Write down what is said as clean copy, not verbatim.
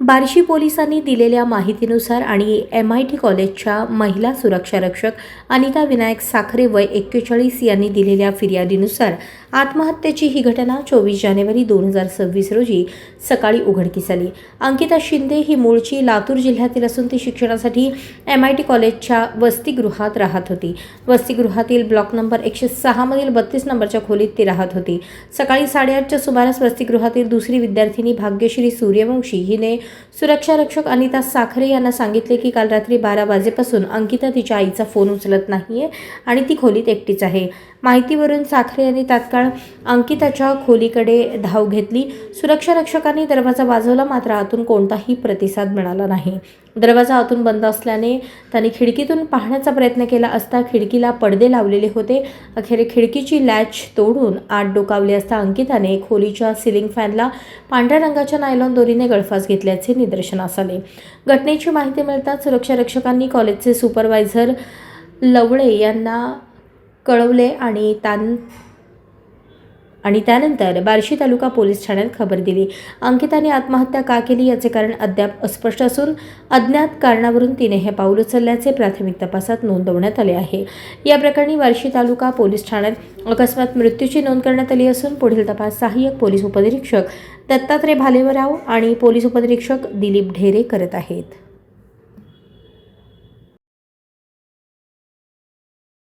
बार्शी पोलिसांनी दिलेल्या माहितीनुसार आणि MIT कॉलेजच्या महिला सुरक्षारक्षक अनिता विनायक साखरे वय 41 यांनी दिलेल्या फिर्यादीनुसार आत्महत्येची ही घटना 24 जानेवारी 2026 रोजी सकाळी उघडकीस आली। अंकिता शिंदे ही मूळची लातूर जिल्ह्यातील असून ती शिक्षणासाठी MIT कॉलेजच्या वसतिगृहात राहत होती। वसतिगृहातील ब्लॉक नंबर 106 मधील 32 नंबरच्या खोलीत ती राहत होती। सकाळी 8:30च्या सुमारास वसतिगृहातील दुसरी विद्यार्थिनी भाग्यश्री सूर्यवंशी हिने सुरक्षारक्षक अनिता साखरे यांना सांगितले की काल रात्री 12 वाजेपासून अंकिता तिच्या आईचा फोन उचलत नाहीये आणि ती खोलीत एकटीच आहे। माहितीवरून साखरे यांनी तात्काळ अंकिताच्या खोलीकडे धाव घेतली। सुरक्षारक्षकांनी दरवाजा वाजवला, मात्र आतून कोणताही प्रतिसाद मिळाला नाही। दरवाजा आतून बंद असल्याने त्यांनी खिडकीतून पाहण्याचा प्रयत्न केला असता खिडकीला पडदे लावलेले होते। अखेर खिडकीची लॅच तोडून आत डोकावले असता अंकिताने खोलीच्या सिलिंग फॅनला पांढऱ्या रंगाच्या नायलॉन दोरीने गळफास घेतल्याचे निदर्शनास आले। घटनेची माहिती मिळताच सुरक्षारक्षकांनी कॉलेजचे सुपरवायझर लवळे यांना कळवले आणि त्यानंतर बार्शी तालुका पोलीस ठाण्यात खबर दिली। अंकिताने आत्महत्या का केली याचे कारण अद्याप अस्पष्ट असून अज्ञात कारणावरून तिने हे पाऊल उचलल्याचे प्राथमिक तपासात नोंदवण्यात आले आहे। या प्रकरणी बार्शी तालुका पोलीस ठाण्यात अकस्मात मृत्यूची नोंद करण्यात आली असून पुढील तपास सहाय्यक पोलीस उपनिरीक्षक दत्तात्रय भालेराव आणि पोलीस उपनिरीक्षक दिलीप ढेरे करत आहेत।